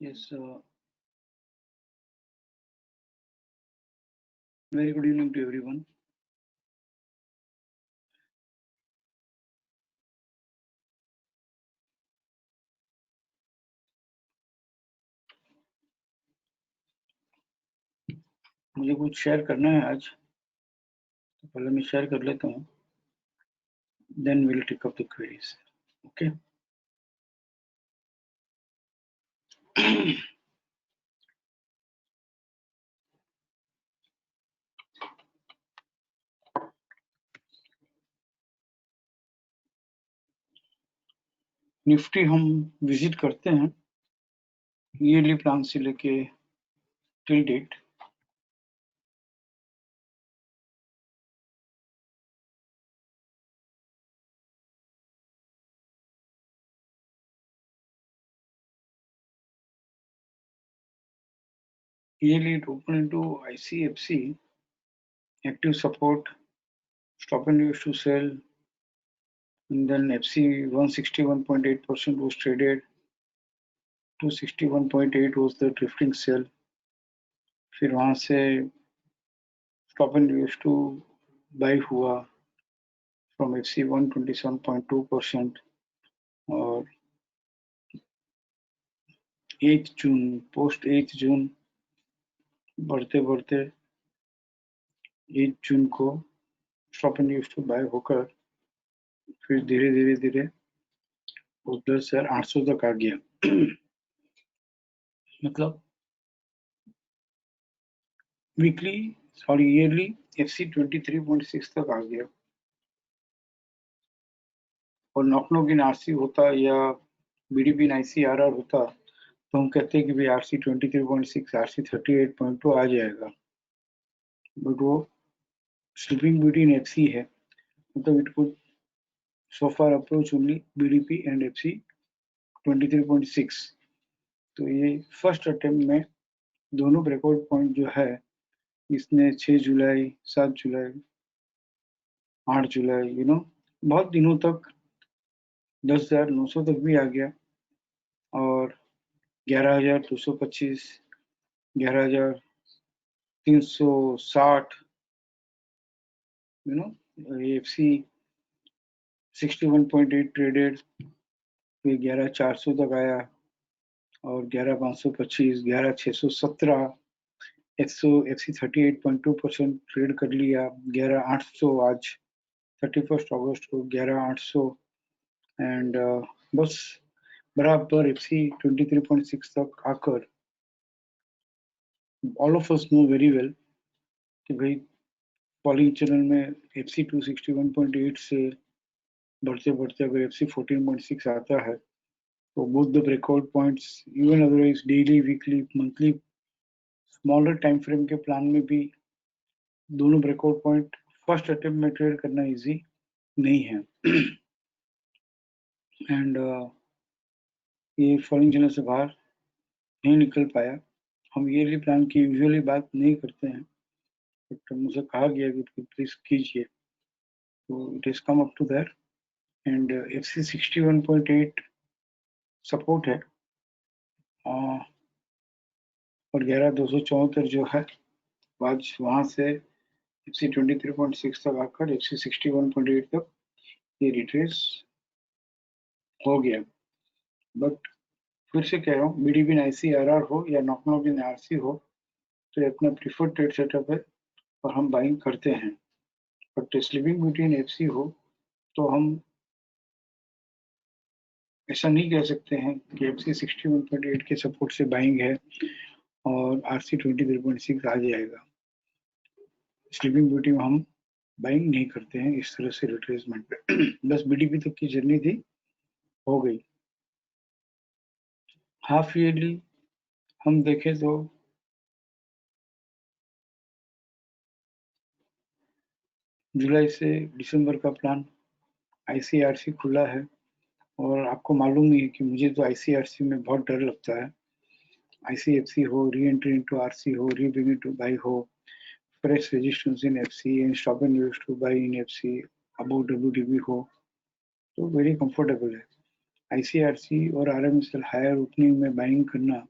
Yes, very good evening to everyone. मुझे कुछ share करना है आज, तो पहले मैं शेयर कर लेता हूँ, then we'll take up the queries. Okay. Nifty हम विजिट करते हैं ईयरली प्लान से लेके till date. Yearly it opened into ICFC, active support, stop and use to sell, and then FC 161.8% was traded, 261.8 was the drifting sell, फिर वहाँ से stop and use to buy हुआ from FC 127.2% और 8 जून post 8 जून बढ़ते बढ़ते 8 जून को stop and use to buy होकर फिर धीरे धीरे धीरे 10,800 तक आ गया। मतलब वीकली सॉरी ईयरली FC 23.6 तक आ गया और नॉक इन आरसी होता या बीडीपी ICRR होता तो हम कहते हैं कि भाई RC 23.6 RC 38.2 आ जाएगा, बट वो स्लीपिंग ब्यूटी इन FC है, मतलब it could so far approach only BDP and FC 23.6। तो ये फर्स्ट अटेम्प्ट में दोनों ब्रेकआउट पॉइंट जो है इसने 6 जुलाई 7 जुलाई 8 जुलाई बहुत दिनों तक 10,900 तक भी आ गया और 11,225 11,360 FC 61.8 ट्रेडेड, फिर 11,400 तक आया और 11,525 11,617 FC 38.2% ट्रेड कर लिया, 11,800 आज 31 अगस्त को 11,800 एंड बस बराबर FC 23.6 तक आकर all of us know very well कि भाई फॉलिंग चैनल में FC 261.8 से बढ़ते बढ़ते अगर FC 14.6 आता है तो both the breakout points even otherwise daily weekly monthly smaller time frame के प्लान में भी दोनों ब्रेकआउट पॉइंट फर्स्ट अटेम्प्ट में ट्रेड करना इजी नहीं है। एंड ये फॉलिंग चैनल से बाहर नहीं निकल पाया। हम ईयरली प्लान की यूजुअली बात नहीं करते हैं, बट मुझे कहा गया कि प्लीज कीजिए, तो it is come up to that and FC 61.8 support है और 11,274 जो है आज वहां से FC 23.6 तक आकर FC 61.8 तक ये रिट्रेस हो गया। बट फिर से कह रहा हूँ बीडीपी ICRR हो या नॉक इन आरसी हो तो ये अपना प्रीफर्ड ट्रेड सेटअप है और हम बाइंग करते हैं, but sleeping beauty in FC हो तो हम ऐसा नहीं कह सकते हैं कि FC 61.8 के सपोर्ट से बाइंग है और RC 23.6 आ जाएगा। स्लीपिंग ब्यूटी में हम बाइंग नहीं करते हैं इस तरह से रिट्रेसमेंट पे। बस बीडीपी तक की जर्नी थी, हो गई। हाफ ईयरली हम देखें तो जुलाई से दिसंबर का प्लान ICRC खुला है और आपको मालूम ही है कि मुझे तो ICRC में बहुत डर लगता है। ICFC हो, री एंट्री इनटू RC हो, री बिगिनिंग टू बाई हो, fresh resistance in FC and stop and use to buy in FC above WDB हो तो वेरी कंफर्टेबल है। ICRC और RMSL हायर ओपनिंग में बाइंग करना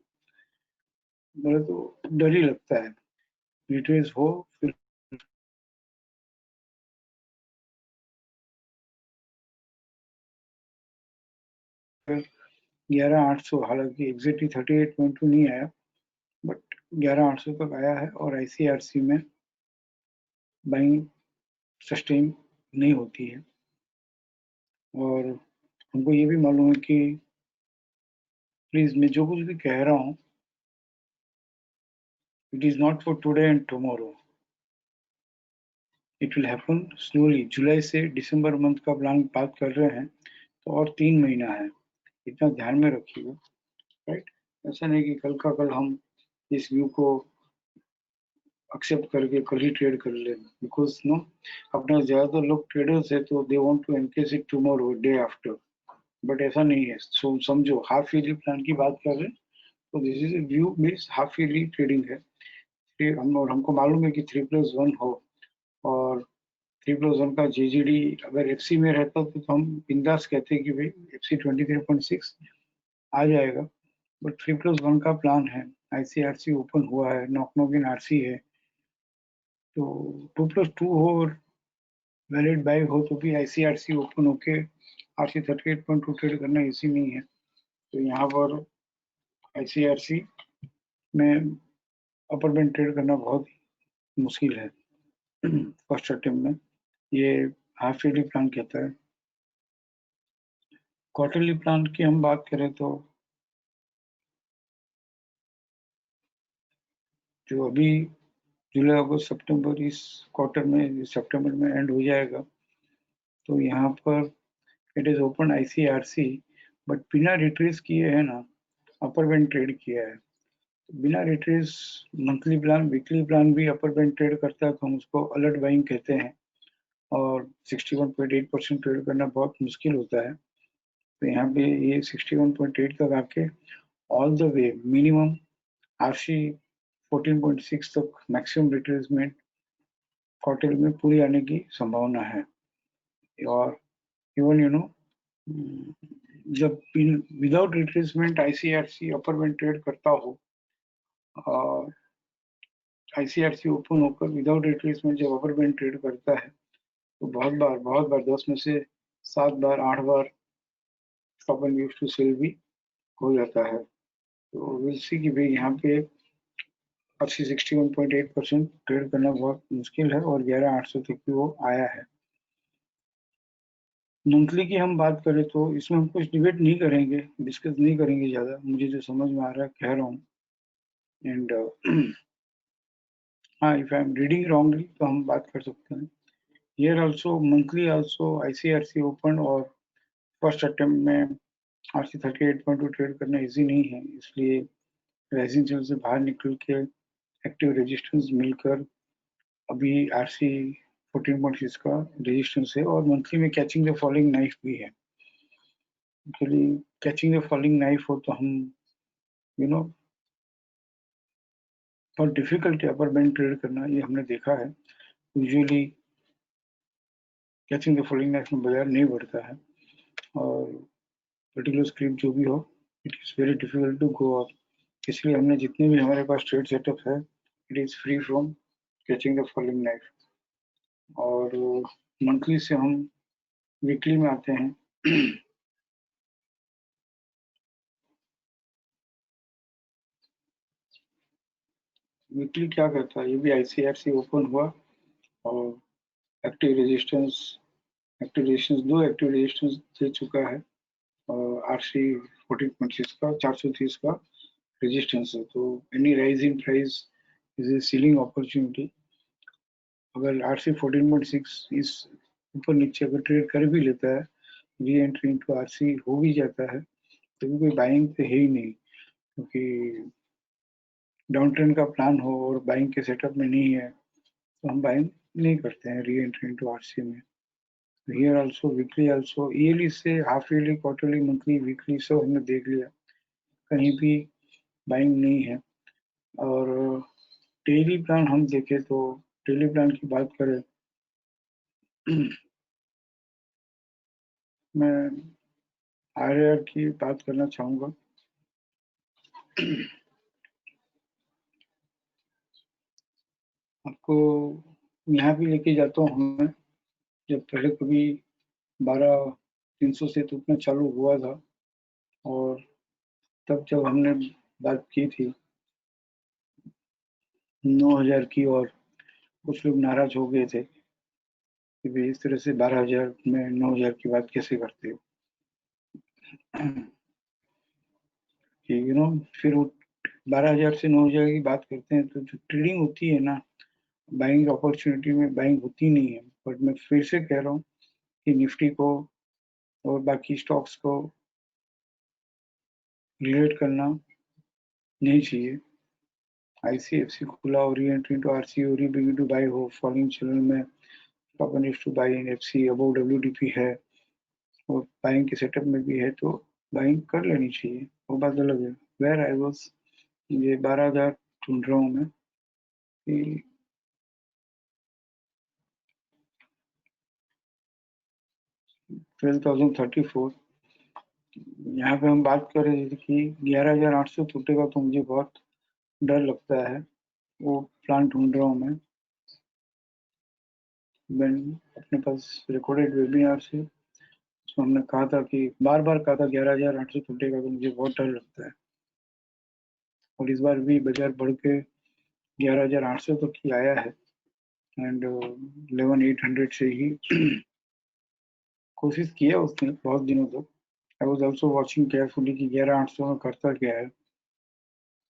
बोले तो डर ही लगता है, रिट्रेस हो फिर 11,800, हालांकि एग्जैक्टली 38.2 नहीं आया, बट 11,800 तक आया है। और आईसीआरसी में बाइंग सस्टेन नहीं होती है। और हमको ये भी मालूम है कि प्लीज, मैं जो कुछ भी कह रहा हूँ, it is not for today and tomorrow, it will happen slowly. जुलाई से दिसंबर मंथ का प्लान बात कर रहे हैं तो और 3 महीना है, इतना ध्यान में रखिएगा। राइट, ऐसा नहीं कि कल का कल हम इस व्यू को एक्सेप्ट करके कल ही ट्रेड कर ले, बिकॉज नो, अपना ज्यादातर लोग ट्रेडर्स है तो they want to engage it tomorrow day after, but ऐसा नहीं है। सो समझो, हाफ ईयरली प्लान की बात कर रहे हैं तो this is view means half yearly trading है। फिर हमको मालूम है कि 3+1 हो, और 3+1 का जीजीडी अगर एफसी में रहता तो हम बिंदास कहते हैं कि भाई एफसी 23.6 आ जाएगा। बट 3+1 का प्लान है, आईसीआरसी ओपन हुआ है, नॉक नॉक इन आरसी है, तो 2+2 हो और वैलिड बाय हो तो भी आईसीआरसी ओपन होके आरसी 38.2 ट्रेड करना इजी नहीं है। तो यहाँ पर आईसीआरसी में अपर बैंड ट्रेड करना बहुत मुश्किल है फर्स्ट अटेम्प्ट में। ये हाफ ईयरली प्लान कहता है। क्वार्टरली प्लान की हम बात करें तो जो अभी जुलाई अगस्त सितंबर, इस क्वार्टर में सितंबर में एंड हो जाएगा, तो यहाँ पर it is open ICRC, but बिना रिट्रेस किए है ना, अपर बैंड ट्रेड किया है। बिना retrace monthly plan weekly plan भी अपर बैंड ट्रेड करता है तो हम उसको अलर्ट बाइंग कहते हैं। और 61.8% ट्रेड करना बहुत मुश्किल होता है। तो यहाँ पे ये 61.8 तक आके all the way minimum RC 14.6 तक मैक्सिमम रिट्रेसमेंट क्वार्टर में पूरी आने की संभावना है। और इवन जब without retracement ICRC upper band trade करता हो, और आईसीआरसी ओपन होकर विदाउट रिट्रेसमेंट जब अपर बैंड ट्रेड करता है तो बहुत बार 10 में से 7 बार 8 बार stop and use to sell भी हो जाता है। तो विल सी कि भाई यहाँ पे अस्सी 61.8% ट्रेड करना बहुत मुश्किल है, और 11,800 तक भी वो आया है। मंथली की हम बात करें तो इसमें हम कुछ डिबेट नहीं करेंगे, डिस्कस नहीं करेंगे ज़्यादा, मुझे जो समझ में आ रहा है कह रहा हूँ। एंड हाँ, if I am reading wrongly तो हम बात कर सकते हैं। Here also monthly also ICRC open, और फर्स्ट अटेम्प्ट में आरसी 38.2 ट्रेड करना इजी नहीं है, इसलिए राइजिंग जोन से बाहर निकल के एक्टिव रेजिस्टेंस मिलकर अभी आरसी 14.6 का रेजिस्टेंस है, और मंथली में कैचिंग द फॉलिंग नाइफ भी है। Actually catching the falling knife हो तो हम यू नो बहुत डिफिकल्ट है अपर बैंड ट्रेड करना, ये हमने देखा है। Usually catching the falling knife में बाजार नहीं बढ़ता है, और पर्टिकुलर स्क्रिप्ट जो भी हो, it is very difficult to go up. इसलिए हमने जितने भी हमारे पास ट्रेड सेटअप है, it is free from catching the falling knife. और मंथली से हम वीकली में आते हैं। वीकली क्या करता है, ये भी आईसीआरसी ओपन हुआ, और एक्टिव रेजिस्टेंस दो एक्टिव रेजिस्टेंस दे चुका है, और आरसी 14.6 का 430 का रेजिस्टेंस है। तो any rise in price is a ceiling opportunity. अगर आरसी 14.6 इस ऊपर नीचे अगर ट्रेड कर भी लेता है, री एंट्री इनटू आरसी हो भी जाता है, तो भी कोई बाइंग तो है ही नहीं, क्योंकि डाउन ट्रेंड का प्लान हो और बाइंग के सेटअप में नहीं है तो हम बाइंग नहीं करते हैं री एंट्री इनटू आरसी में। Here also weekly also yearly से half yearly quarterly monthly weekly सब हमने देख लिया, कहीं भी बाइंग नहीं है। और डेली प्लान हम देखें तो डेली प्लान की बात करें मैं आरआर की बात करना चाहूँगा। आपको यहाँ भी लेके जाता हूँ मैं। जब पहले कभी 12,300 से टूटना चालू हुआ था, और तब जब हमने बात की थी 9,000 की, और कुछ लोग नाराज हो गए थे कि भाई इस तरह से 12,000 में 9,000 की बात कैसे करते हो। कि फिर वो 12,000 से 9,000 की बात करते हैं, तो जो ट्रेडिंग होती है ना, बाइंग अपॉर्चुनिटी में बाइंग होती नहीं है। बट मैं फिर से कह रहा हूँ कि निफ्टी को और बाकी स्टॉक्स को रिलेट करना नहीं चाहिए। ICFC खुला और री एंट्री टू RC और री बिगिन टू बाई हो फॉलोइंग चैनल में stock needs two by in FC above WDP है, और बाइंग के सेटअप में भी है, तो बाइंग कर लेनी चाहिए, वो बात अलग है। वेयर आई वाज, ये 12,000 ढूंढ रहा हूँ मैं कि 12,034। यहाँ पे हम बात कर रहे थे कि 11,800 टूटेगा तो मुझे बहुत डर लगता है। वो प्लान ढूंढ रहा हूँ मैं अपने पास रिकॉर्डेड वेबिनार से। तो हमने कहा था कि बार बार कहा था 11,800 टूटेगा तो मुझे बहुत डर लगता है, और इस बार भी बाजार बढ़ के 11,800 तक ही आया है। एंड 11,800 से ही कोशिश किया उसने बहुत दिनों तक। I was also watching carefully कि 11,800 में करता क्या है।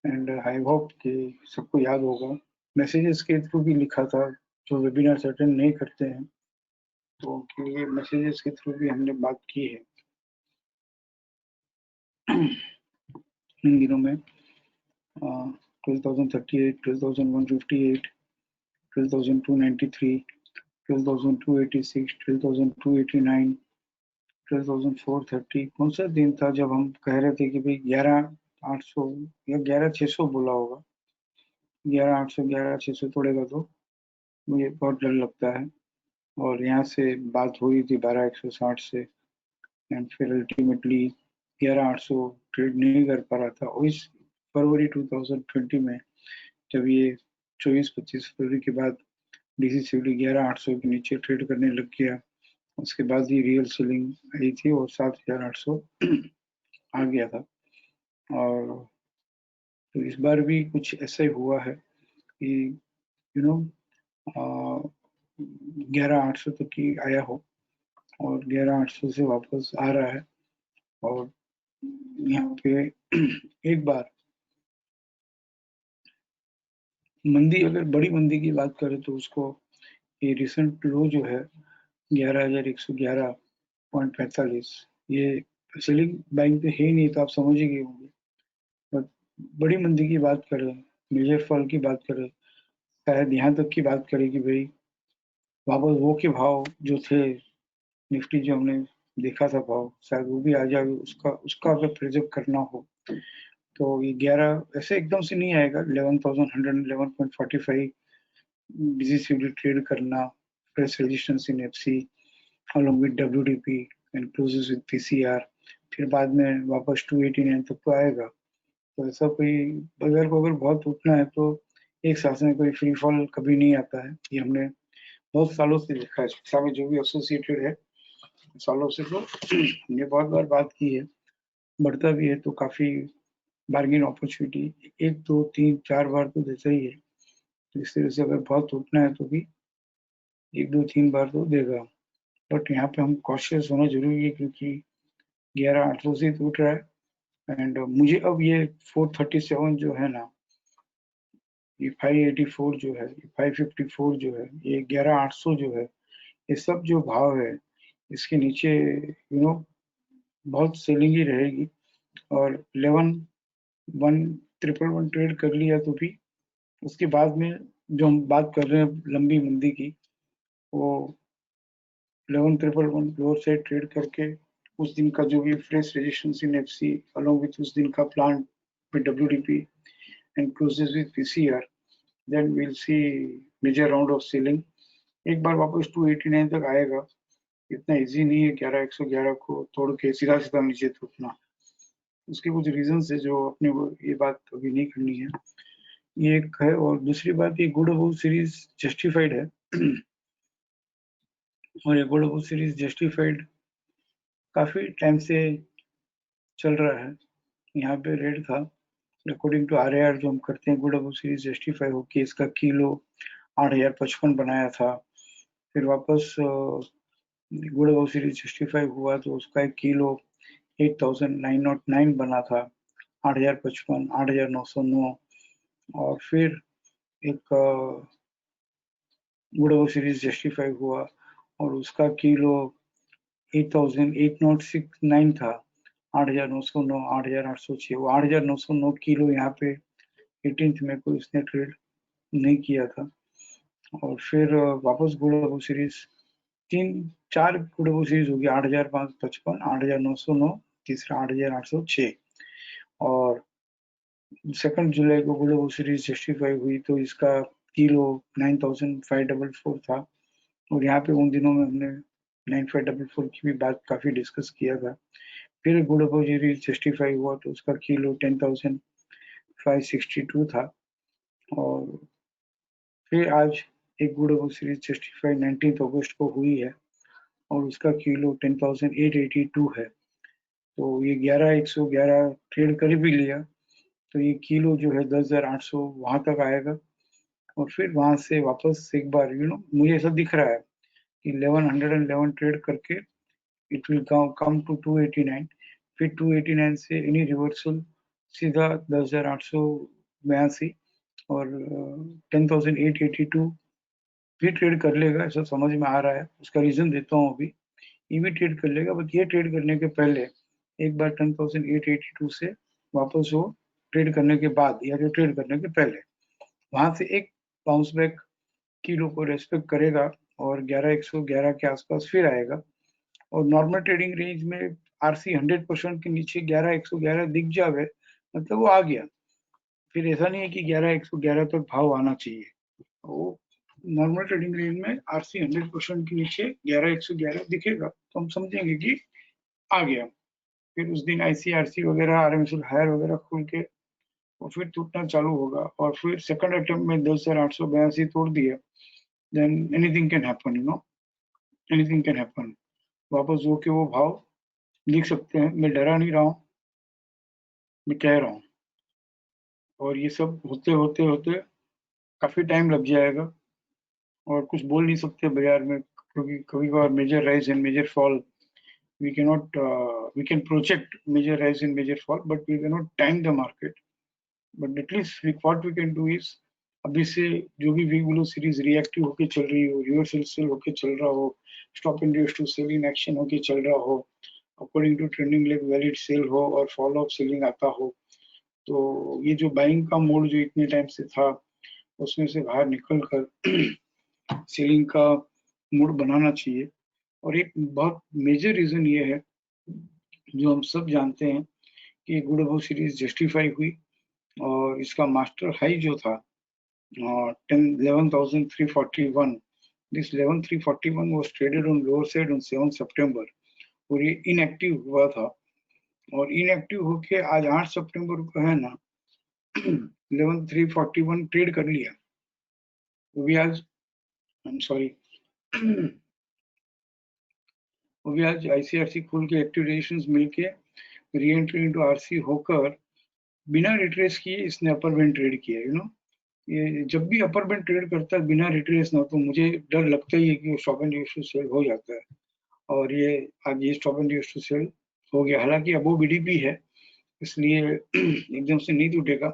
एंड आई होप कि सबको याद होगा, मैसेजेस के थ्रू भी लिखा था। जो वेबिनार अटेंड नहीं करते हैं तो उनके लिए मैसेजेस के थ्रू भी हमने बात की है। इन दिनों में 12,038, 12,158, 12,293, 12,286, 12,289, 12,430। कौन सा दिन था जब हम कह रहे थे कि भाई 11,800 या 11,600 बोला होगा, 11,800, 11,600 तोड़ेगा तो मुझे बहुत डर लगता है। और यहाँ से बात हो रही थी 12,160 से, एंड फिर अल्टीमेटली 11,800 ट्रेड नहीं कर पा रहा था। और इस फरवरी 2020 में जब ये 24-25 फरवरी के बाद DCCD 11,800 के नीचे ट्रेड करने लग गया, उसके बाद ही रियल सेलिंग आई थी और 7,800 आ गया था। और तो इस बार भी कुछ ऐसा ही हुआ है कि यू नो 11,800 तक ही आया हो, और 11,800 से वापस आ रहा है। और यहाँ पे एक बार मंदी, अगर बड़ी मंदी की बात करें तो उसको ये रिसेंट लो जो है 11,111.45, ये सेलिंग बाइंग पे है ही नहीं, तो आप समझ ही गए होंगे। बट बड़ी मंदी की बात करें, मेजर फॉल की बात करें, शायद यहाँ तक की बात करें कि भाई वापस वो के भाव जो थे, निफ्टी जो हमने देखा था भाव, शायद वो भी आ जाए। उसका उसका अगर प्रिजर्व करना हो तो ये 11 ऐसे एकदम से नहीं आएगा। 11,111.45 DCCD ट्रेड करना, fresh resistance in FC along with WDP and closes with PCR, फिर बाद में वापस 289 तक तो आएगा। तो ऐसा कोई, बाजार को अगर बहुत उठना है तो एक साथ में कोई फ्री फॉल कभी नहीं आता है। ये हमने बहुत सालों से देखा है, शिक्षा में जो भी एसोसिएटेड है सालों से, तो हमने बहुत बार बात की है। बढ़ता भी है तो काफी बार्गेन अपॉर्चुनिटी 1, 2, 3, 4 बार तो देता ही है। तो इस तरह से अगर बहुत उठना है तो भी 1, 2, 3 बार तो देगा। बट यहाँ पे हम कॉशियस होना जरूरी है, क्योंकि 11,800 से टूट रहा है। एंड मुझे अब ये 437 जो है ना, ये 584 जो है, ये 554 जो है, ये 11,800 जो है, ये सब जो भाव है इसके नीचे बहुत सेलिंग ही रहेगी। और 11,111 ट्रेड कर लिया तो भी उसके बाद में जो हम बात कर रहे हैं लंबी मंदी की, वो 11,111 लोअर साइड ट्रेड करके उस दिन का जो भी fresh resistance in FC along with उस दिन का plan with WDP and closes with PCR, then we'll see major round of selling। एक बार वापस 289 तक आएगा। इतना इजी नहीं है 11,111 को तोड़ के सीधा सीधा नीचे टूटना। उसके कुछ रीजन है जो अपने को ये बात अभी नहीं करनी है। ये एक है। और दूसरी बात, ये गुड अबव सीरीज जस्टिफाइड है और ये गुड अबव सीरीज जस्टिफाइड काफी टाइम से चल रहा है। यहाँ पे रेट था अकॉर्डिंग टू RAR जो हम करते हैं, गुड अबव सीरीज जस्टिफाई होके इसका किलो 8055 बनाया था। फिर वापस गुड अबव सीरीज जस्टिफाई हुआ तो उसका एक किलो 8909 बना था, 8055, 8909। और फिर एक गुड अबव सीरीज जस्टिफाई हुआ और उसका किलो 8869 था, 8909, 8806। वो 8909 किलो यहाँ पे 18th मई को इसने ट्रेड नहीं किया था। और फिर वापस गुड अबव सीरीज तीन चार गुड अबव सीरीज होगी, 8555, 8909, तीसरा 8806। और 2 जुलाई को गुड अबव सीरीज जस्टिफाई हुई तो इसका किलो 9544 था। और यहाँ पे उन दिनों में हमने 9544 की भी बात काफी डिस्कस किया था। फिर गुड अबव सीरीज जस्टिफाई हुआ तो उसका किलो 10562 था। और फिर आज एक गुड अबव सीरीज जस्टिफाई 19 अगस्त को हुई है और उसका किलो 10882 है। तो ये 11111 ट्रेड कर भी लिया तो ये किलो जो है 10800 वहां तक आएगा। और फिर वहां से वापस एक बार मुझे ऐसा दिख रहा है कि 1111 ट्रेड करके इट विल कम टू 289। फिर 289 से एनी रिवर्सल सीधा 10882 और 10882 भी ट्रेड कर लेगा, ऐसा समझ में आ रहा है। उसका रीजन देता हूँ अभी। ये भी ट्रेड कर लेगा, बट ये ट्रेड करने के पहले एक बार 10882 से वापस वो ट्रेड करने के बाद या जो ट्रेड करने के पहले वहां से एक बाउंस बैक किलो को रेस्पेक्ट करेगा और 11111 के आसपास फिर आएगा। और नॉर्मल ट्रेडिंग रेंज में RC 100% के नीचे 11111 दिख जावे मतलब वो आ गया। फिर ऐसा नहीं है कि 11111 तक भाव आना चाहिए। वो नॉर्मल ट्रेडिंग रेंज में RC 100% के नीचे 11111 दिखेगा तो हम समझेंगे कि आ गया। फिर उस दिन ICRC वगैरह, RMSL हायर वगैरह खुल के और फिर टूटना चालू होगा। और फिर सेकंड अटेम्प्ट में 10,882 तोड़ दिया, than anything can happen, anything can happen. वापस वो के वो भाव लिख सकते हैं। मैं डरा नहीं रहा हूँ, मैं कह रहा हूँ। और ये सब होते होते होते काफी टाइम लग जाएगा और कुछ बोल नहीं सकते बाजार में, क्योंकि कभी कभार major rise and major fall we cannot we can project major rise and major fall but we cannot time the market. But at least what we can do is अभी से जो भी वीक ब्लू सीरीज रिएक्टिव होके चल रही हो, reversal cell होके चल रहा हो, stop induce to sell in action होके चल रहा हो, according to trending leg valid sell हो और फॉलो अप सेलिंग आता हो, तो ये जो बाइंग का मोड जो इतने टाइम से था उसमें से बाहर निकल कर सेलिंग का मूड बनाना चाहिए। और एक बहुत मेजर रीजन ये है जो हम सब जानते हैं कि गुड अबव सीरीज जस्टिफाई हुई और इसका मास्टर हाई जो था 11,341, this 11,341 was traded on lower side on 7 सितंबर और ये इनएक्टिव हुआ था। और इनएक्टिव होके आज 8 सितंबर को है ना 11,341 ट्रेड कर लिया। वो भी आज, आई एम सॉरी, वो भी आज ICRC खुल के एक्टिव रेजिस्टेंस मिलके री एंट्री इनटू RC होकर बिना रिट्रेस किए इसने अपर बैंड ट्रेड किया। ये जब भी अपर बैंड ट्रेड करता है बिना रिट्रेस ना, तो मुझे डर लगता ही है कि वो stop and use to sell हो जाता है। और ये आज ये stop and use to sell हो गया, हालांकि अब वो BDP है इसलिए एकदम से नहीं टूटेगा।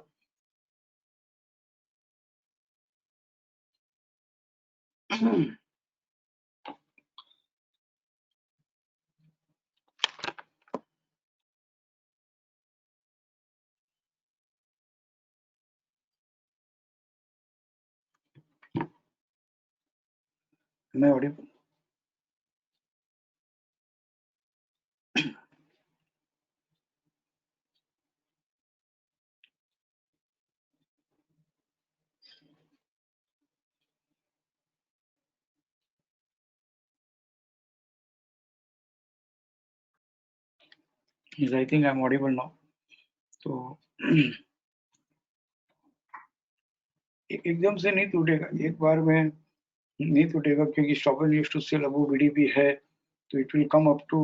मैं audio I think I am audible now. तो एकदम से नहीं टूटेगा, एक बार में नहीं टूटेगा, क्योंकि stop and use to sell above BDP है, तो it will come up to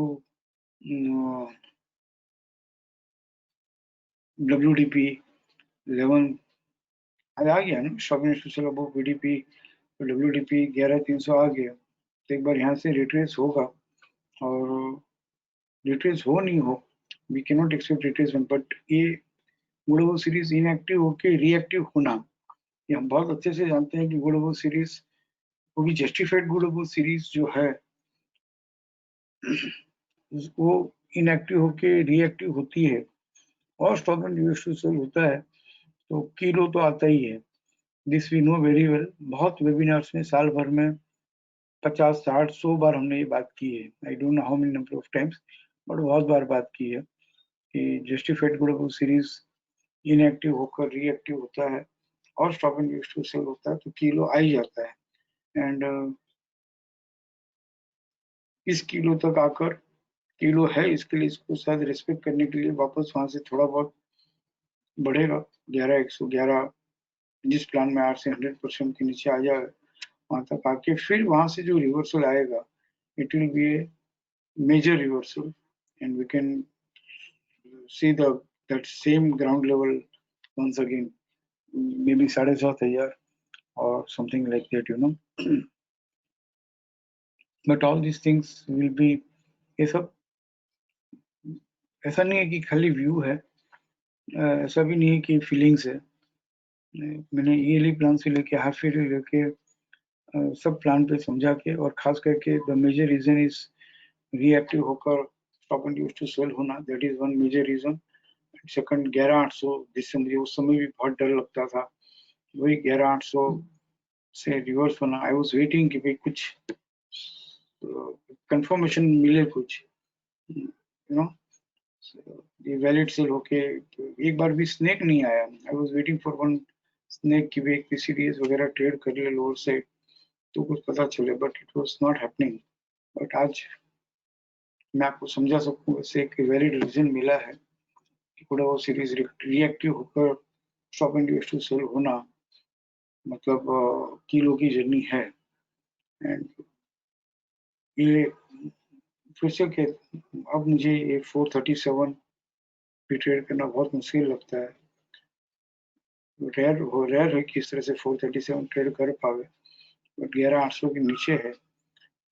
WDP 11 आ गया ना, stop and use to sell above BDP, तो WDP 11,300 आ गया, तो एक बार यहाँ से रिट्रेस होगा, और रिट्रेस हो नहीं हो, we can not expect retracement, but ये ग्लोबल सीरीज इनएक्टिव होके रिएक्टिव होना, ये हम बहुत अच्छे से जानते हैं कि ग्लोबल सीरीज, क्योंकि जस्टिफाइड ग्लोबल सीरीज जो है वो इनएक्टिव होके रिएक्टिव होती है, और stop and use to sell होता है, तो किलो तो आता ही है। This we know very well, बहुत वेबिनार्स में साल भर में 50, 60, 100 बार हमने ये बात की है, I don't know how many number of times, but बहुत बार बात की है कि जस्टिफाइड ग्लोबल सीरीज इनएक्टिव होकर रिएक्टिव होता है, और stop and use to sell होता है, तो किलो आ ही जाता है। एंड इस किलो तक आकर, किलो है इसके लिए, इसको शायद रिस्पेक्ट करने के लिए वापस वहां से थोड़ा बहुत बढ़ेगा, 11,111 जिस प्लान में 8 से 100% के नीचे आ जाए, वहां तक आके फिर वहां से जो रिवर्सल आएगा, it will be a major reversal, and we can see the that same ground level once again, maybe 7,500 or something like that, you know. But all these things will be, ये सब ऐसा नहीं है कि खाली view है, ऐसा भी नहीं है कि फीलिंग्स है। मैंने ईयरली प्लान से लेके हाफ ईयरली लेके सब प्लान पे समझा के, और खास करके the major reason is reactive होकर stop and use to sell होना, that is one major reason. Second 11,800, जिससे मुझे उस समय भी बहुत डर लगता था, वही 11,800 से रिवर्स होना। आई वाज वेटिंग कि भाई कुछ कंफर्मेशन मिले, कुछ यू नो ये वैलिड सेल होके, एक बार भी स्नेक नहीं आया। I was waiting for one snake की भी एक PCDS वगैरह ट्रेड कर ले लोअर से, तो कुछ पता चले, but it was not happening. But आज मैं आपको समझा सकूं, वैसे एक वैलिड रीजन मिला है कि पूरा वो सीरीज रिएक्टिव होकर stop and use to sell होना, मतलब किलो की जर्नी है। एंड ये फिर से अब मुझे ये 437 पे ट्रेड करना बहुत मुश्किल लगता है। रेयर है कि इस तरह से 437 ट्रेड कर पावे, बट 11,800 के नीचे है,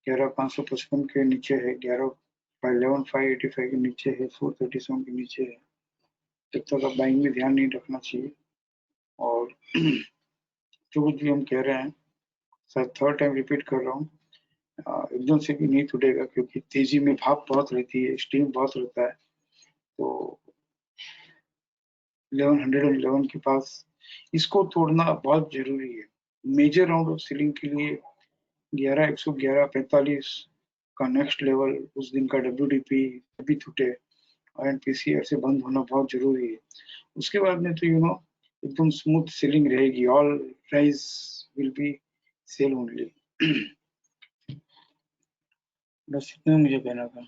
11,555 के नीचे है, 11,585 के नीचे है, 437 के नीचे है, तब तक अब बाइंग में ध्यान नहीं रखना चाहिए। और जो कुछ भी हम कह रहे हैं, शायद थर्ड टाइम रिपीट कर रहा हूँ, एकदम से भी नहीं टूटेगा, क्योंकि तेजी में भाप बहुत रहती है, स्टीम बहुत रहता है, तो 1111 के पास इसको तोड़ना बहुत जरूरी है। मेजर राउंड ऑफ सीलिंग के लिए 11,111.45 का नेक्स्ट लेवल, उस दिन का WDP भी टूटे, एंड PCR से बंद होना बहुत जरूरी है। उसके बाद में तो एकदम स्मूथ सेलिंग रहेगी, all price will be sell only. बस इतना मुझे कहना था।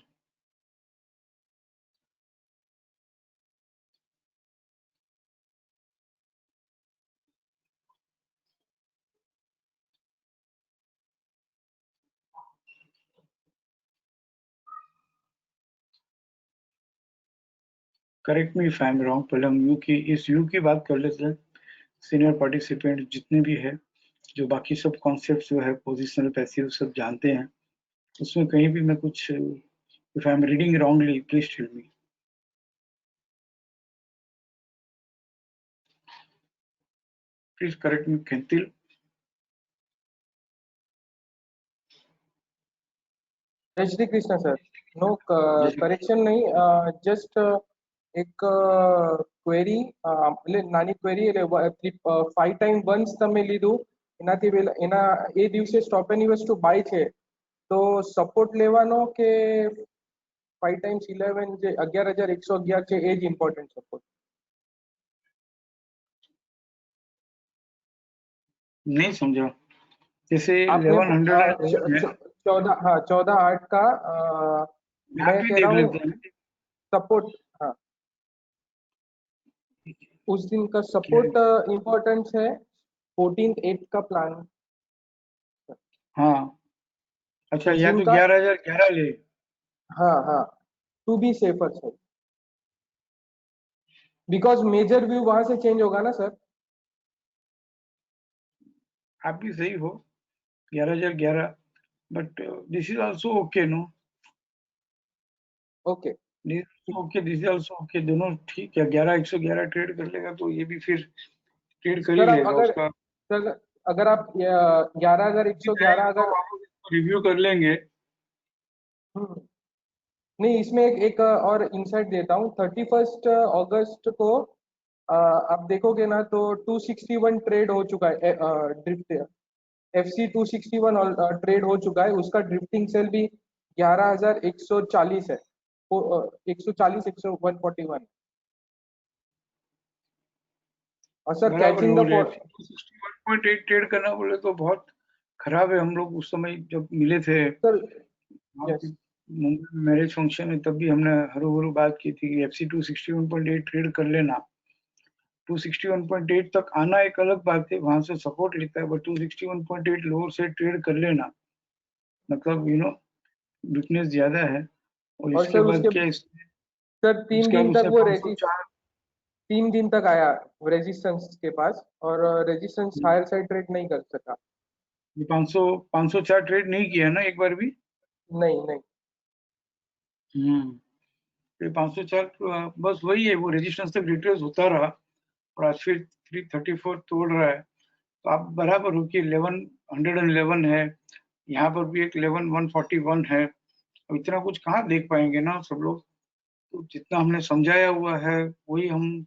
Correct me if I am wrong, पहले हम यू की बात कर लेते हैं। सीनियर पार्टिसिपेंट जितने भी है, जो बाकी सब कॉन्सेप्ट जो है पोजिशनल पैसिव सब जानते हैं, उसमें कहीं भी मैं कुछ, if I am reading wrongly, please tell me, please correct me केंतिल। HD Krishna sir, no correction नहीं, जस्ट एक ક્વેરી, એટલે નાની ક્વેરી, એટલે 5 ટાઈમ વન્સ તમે લીધું, એનાથી એના એ દિવસે stop and use to buy છે, તો સપોર્ટ લેવાનો કે 5 ટાઈમ્સ 11 જે 11,111 છે એ જ ઇમ્પોર્ટન્ટ સપોર્ટ? नहीं समझा, जैसे आपने 1100 14,8 का मैं भी कह देख रहा हूँ लेते हैं। सपोर्ट, हाँ उस दिन का सपोर्ट इम्पोर्टेंट है 14th 8 का प्लान। हाँ अच्छा, या जून तो का। 11,011 ले। हाँ हाँ, to be safer sir, because major view वहां से चेंज होगा ना सर। आप भी सही हो, 11,011, but this is also okay no, okay. Okay this is also okay, दोनों ठीक है। 11,111 ट्रेड कर लेगा तो ये भी फिर ट्रेड कर ही सर आप लेगा अगर उसका। सर अगर आप 11,111 अगर। रिव्यू कर लेंगे। हम्म, नहीं इसमें एक और इंसाइट देता हूँ। 31 अगस्त को आप देखोगे ना तो 261 ट्रेड हो चुका है, ड्रिफ्ट FC 261 ट्रेड हो चुका है, उसका ड्रिफ्टिंग सेल भी 11,140 है, 140 141। और सर बराबर है, कैचिंग वो द। 61.8 ट्रेड करना बोले तो बहुत खराब है। हम लोग उस समय जब मिले थे सर वहाँ पे यस मुंबई में मैरिज फंक्शन में, तब भी हमने हरू भरू बात की थी कि FC 261.8 ट्रेड कर लेना। 261.8 तक आना एक अलग बात है, वहां से सपोर्ट लेता है, बट 261.8 लोअर से ट्रेड कर लेना मतलब वीकनेस ज्यादा है। और और इसके सर बाद उसके क्या सर तीन इसके बाद दिन तक उसने वो 504, 3 दिन तक आया रेजिस्टेंस के पास, और रेजिस्टेंस हायर साइड ट्रेड नहीं कर सका। ये 504 ट्रेड नहीं किया ना एक बार भी। नहीं नहीं। फिर 504 बस वही है, वो रेजिस्टेंस तक रिट्रेस होता रहा और आज फिर 334 तोड़ रहा है। तो आप बराबर हो कि 1111 है, यहाँ पर भी एक 11,141 है। अब इतना कुछ कहाँ देख पाएंगे ना सब लोग, तो जितना हमने समझाया हुआ है वही हम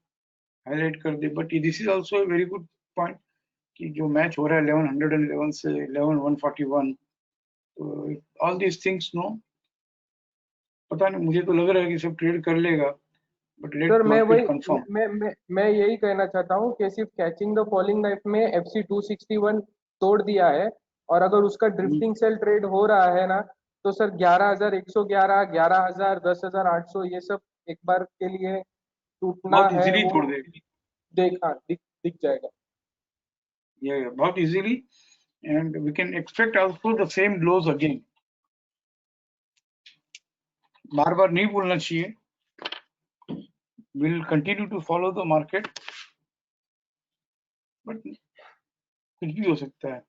हाईलाइट कर दे। But this is also very good point कि जो मैच हो रहा है 1111 से 11,141, तो ऑल दीज थिंग्स नो, पता नहीं, मुझे तो लग रहा है कि सब ट्रेड कर लेगा, बट सर लेट मैं मार्केट वही कंफर्म। मैं यही कहना चाहता हूँ कि सिर्फ कैचिंग द फॉलिंग नाइफ में FC 261 तोड़ दिया है, और अगर उसका ड्रिफ्टिंग सेल ट्रेड हो रहा है ना, तो सर 11,111, 11,000, 10,800 ये सब एक बार के लिए टूटना बहुत है इजीली वो। तोड़ देगा देखा दिख जाएगा। ये बहुत easily, and we can expect also the same lows again. बार बार नहीं बोलना चाहिए, will continue to follow the market, but कुछ भी हो सकता है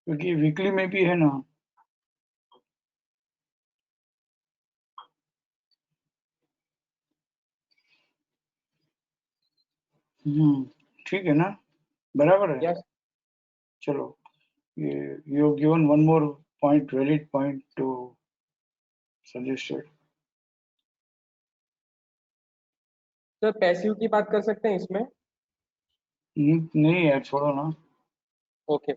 क्योंकि वीकली में भी है ना। ठीक है ना, बराबर है। यस चलो, you have given one more point, valid point to suggested। Sir passive की बात कर सकते हैं इसमें। नहीं यार, छोड़ो ना, ओके।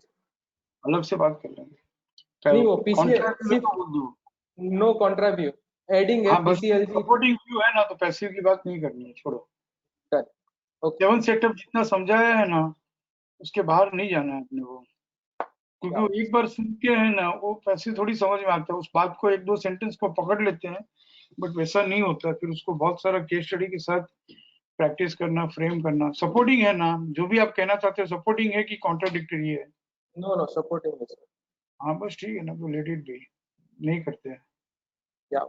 अलग से बात कर लेंगे। नहीं वो PCL कॉन्ट्रैक्ट में सिर्फ तो बोल दो। नो कॉन्ट्रा व्यू एडिंग है हाँ बस PCLG। सपोर्टिंग व्यू है ना, तो पैसिव की बात नहीं करनी है, छोड़ो। डन। ओके। सेवन सेटअप जितना समझाया है ना, उसके बाहर नहीं जाना है अपने को, क्योंकि क्या वो एक बार सुन के है ना, वो पैसे थोड़ी समझ में आता है, उस बात को एक दो सेंटेंस को पकड़ लेते हैं, बट वैसा नहीं होता। फिर उसको बहुत सारा केस स्टडी के साथ प्रैक्टिस करना, फ्रेम करना। सपोर्टिंग है ना, जो भी आप कहना चाहते हो, सपोर्टिंग है कि कॉन्ट्राडिक्टरी है। नो नो सपोर्टिंग है सर। हाँ बस ठीक है ना, तो लेट इट बी, नहीं करते हैं। क्या।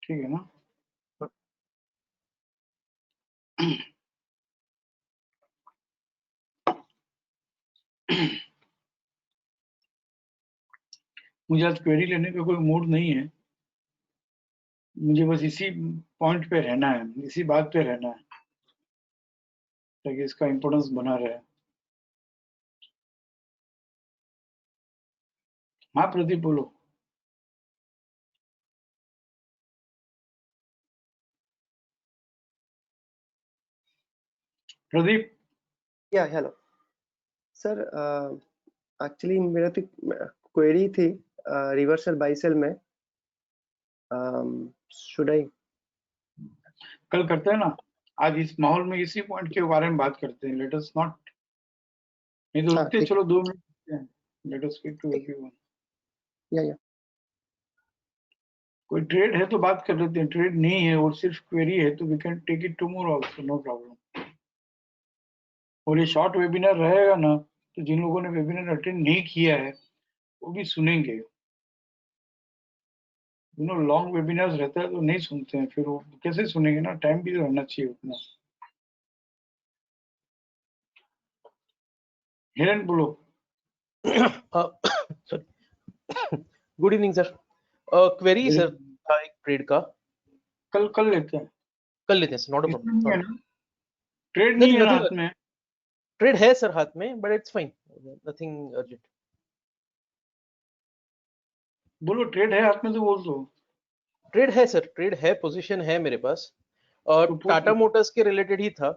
ठीक है ना। मुझे आज क्वेरी लेने का कोई मूड नहीं है, मुझे बस इसी पॉइंट पे रहना है, इसी बात पे रहना है, ताकि इसका इम्पोर्टेंस बना रहे। हाँ प्रदीप बोलो। प्रदीप। या हेलो सर, एक्चुअली मेरा तो क्वेरी थी रिवर्सल बाई सेल में, शुड आई। कल करते हैं ना, आज इस माहौल में इसी पॉइंट के बारे में बात करते हैं। लेट अस नॉट, नहीं तो हाँ रुकते, ठीक चलो 2 minute, let us speak to ठीक एवरीवन। या कोई ट्रेड है तो बात कर लेते हैं, ट्रेड नहीं है और सिर्फ क्वेरी है तो we can take it tomorrow also, no problem. और ये शॉर्ट वेबिनार रहेगा ना, तो जिन लोगों ने वेबिनार अटेंड नहीं किया है वो भी सुनेंगे। लॉन्ग वेबिनार्स रहता है तो नहीं सुनते हैं, फिर वो कैसे सुनेंगे ना, टाइम भी रहना चाहिए उतना। हिरण बोलो। Sorry, good evening sir. Query sir था एक ट्रेड का, कल लेते हैं, कल लेते हैं sir, not a problem. Trade नहीं है ना हाथ में? ट्रेड है सर हाथ में, but it's fine, nothing urgent. बोलो ट्रेड है हाथ में तो बोल दो। ट्रेड है सर, ट्रेड है, पोजीशन है मेरे पास, और तो टाटा मोटर्स के रिलेटेड ही था।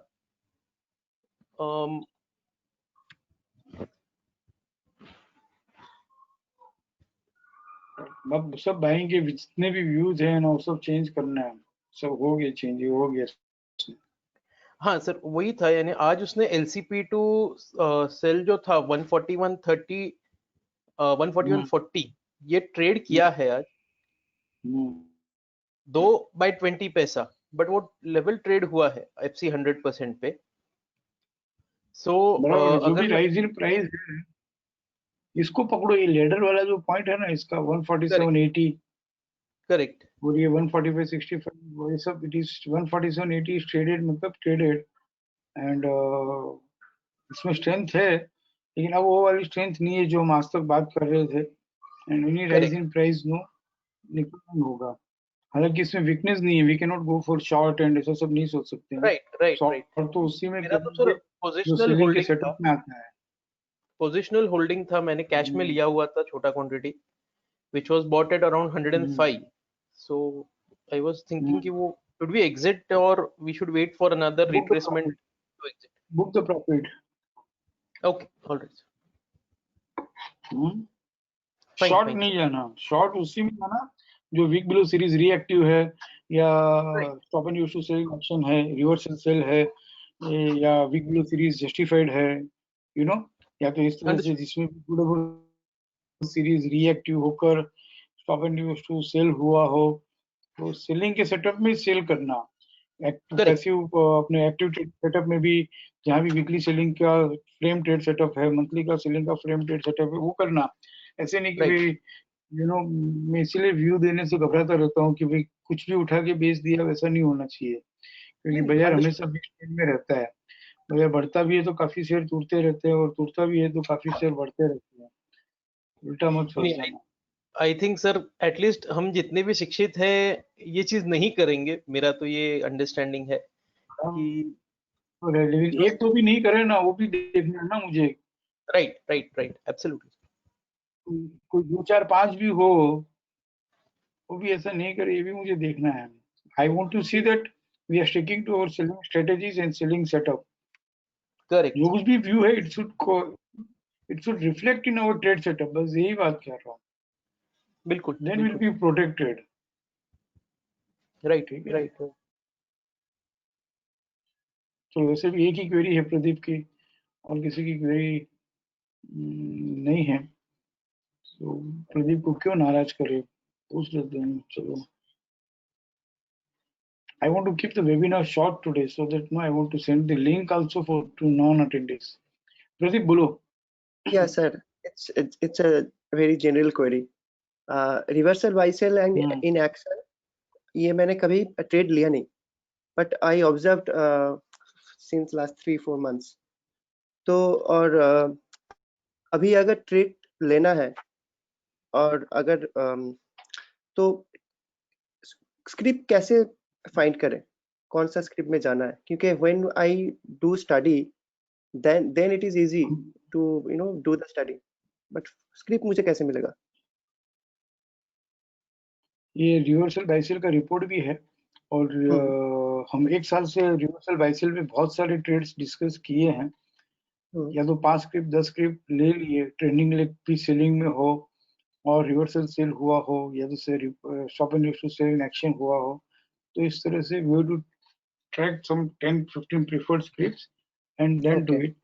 अब सब बाइंग के जितने भी व्यूज हैं ना वो सब चेंज करना है, सब हो गया चेंज, हो गया। हाँ सर वही था, यानी आज उसने एलसीपी टू सेल जो था 141.30 141.40 ये ट्रेड किया है आज 2/20 पैसा, बट वो लेवल ट्रेड हुआ है एफसी 100% पे। सो जो भी अगर राइज इन प्राइस है इसको पकड़ो, ये लेडर वाला जो पॉइंट है ना इसका 147.80 करेक्ट, और ये 145.65 ये सब, इट इज 147.80 इज ट्रेडेड, मतलब ट्रेडेड, एंड इसमें स्ट्रेंथ है, लेकिन अब वो वाली स्ट्रेंथ नहीं है जो हम आज तक बात कर रहे थे। And any rise in price no निकल होगा, हालांकि इसमें वीकनेस नहीं है, we can not go for short and ऐसा सब नहीं सोच सकते हैं। राइट शॉर्ट तो उसी में मेरा तो सर जो पोजिशनल सेलिंग के होल्डिंग था, सेटअप में आता है। पोजिशनल होल्डिंग था, मैंने कैश में लिया हुआ था छोटा quantity, which was bought at around 105. So I was thinking कि वो should we exit or we should wait for another retracement to exit. Book the profit. Okay, all right. Short नहीं जाना, शॉर्ट उसी में जाना जो वीक बिलो सीरीज रिएक्टिव है, या stop and use to sell option है, रिवर्सल सेल है, या वीक बिलो सीरीज जस्टिफाइड है, यू नो, या तो इस तरह से जिसमें सीरीज रिएक्टिव होकर stop and use to sell हुआ हो, तो सेलिंग के सेटअप में सेल करना। पैसिव अपने एक्टिव सेटअप में भी जहाँ भी वीकली सेलिंग का फ्रेम ट्रेड सेटअप है, मंथली का सेलिंग का फ्रेम ट्रेड सेटअप है, वो करना। ऐसे नहीं कि भाई मैं इसीलिए व्यू देने से घबराता रहता हूँ कि भाई कुछ भी उठा के बेच दिया, वैसा नहीं होना चाहिए, क्योंकि बाजार हमेशा बिग ट्रेंड में रहता है। बाजार बढ़ता भी है तो काफी शेयर टूटते रहते हैं, और टूटता भी है तो काफी शेयर बढ़ते रहते हैं, उल्टा मत फंस जाना। आई थिंक सर एटलीस्ट हम जितने भी शिक्षित हैं ये चीज नहीं करेंगे, मेरा तो ये अंडरस्टैंडिंग है कि लेकिन एक तो भी नहीं करे ना, वो भी देखना है ना मुझे। Right absolutely. कोई 2 4 5 भी हो, वो भी ऐसा नहीं करे, ये भी मुझे देखना है। I want to see that we are sticking to our selling strategies and selling setup. Correct, जो कुछ भी व्यू है it should reflect in our trade setup, बस यही बात कर रहा हूँ। बिल्कुल, then will be protected. Right. तो वैसे भी एक ही क्वेरी है प्रदीप की, और किसी की क्वेरी नहीं है, तो प्रदीप को क्यों नाराज करे, पूछ लेते हैं। चलो, I want to keep the webinar short today, so that I want to send the link also to non-attendees. Pradeep, bolo. Yeah, sir. It's a very general query. Reversal buy sell and in action, ये मैंने कभी trade लिया नहीं, but I observed since last 3-4 months. तो और अभी अगर trade लेना है, और अगर तो स्क्रिप्ट कैसे फाइंड करें, कौन सा स्क्रिप्ट में जाना है, क्योंकि when I do study then it is easy to do the study, but script मुझे कैसे मिलेगा? ये रिवर्सल बाइसेल का रिपोर्ट भी है, और हम 1 साल से रिवर्सल बाइसेल में बहुत सारे ट्रेड्स डिस्कस किए हैं, या तो 5 स्क्रिप्ट 10 स्क्रिप्ट ले लिए, ट्रेंडिंग लेग भी सेलिंग में हो और रिवर्सल सेल हुआ हो, या तो stop and use to sell in action हुआ हो, तो इस तरह से we have to track some 10-15 preferred scripts and then do it.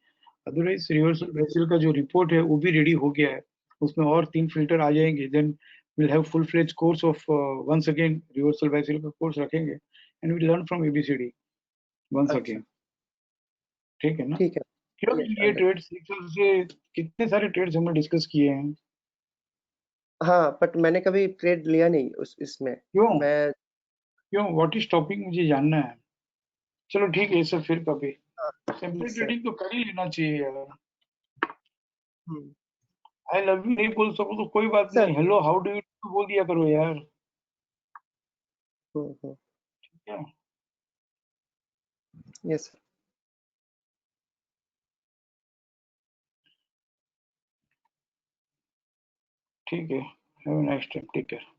Otherwise reversal buy sell का जो रिपोर्ट है वो भी रेडी हो गया है, उसमें और 3 फिल्टर आ जाएंगे, then we'll have full-fledged course of once again reversal bicycle का कोर्स रखेंगे, and we'll learn from ABCD once again. ठीक है ना? ठीक है, क्यों ये ट्रेड्स से कितने सारे ट्रेड्स हमने डिस्कस किए हैं। हाँ, बट मैंने कभी ट्रेड लिया नहीं उस इसमें। क्यों मैं व्हाट इज टॉपिक मुझे जानना है। चलो ठीक है, ये सब फिर कभी। सिंपल ठीक सर। ट्रेडिंग तो कर ही लेना चाहिए यार। हम्म, आई लव यू नहीं बोल सको तो कोई बात सर। नहीं, हेलो हाउ डू यू बोल दिया करो यार। क्या यस सर। ठीक है, have a nice time, take care.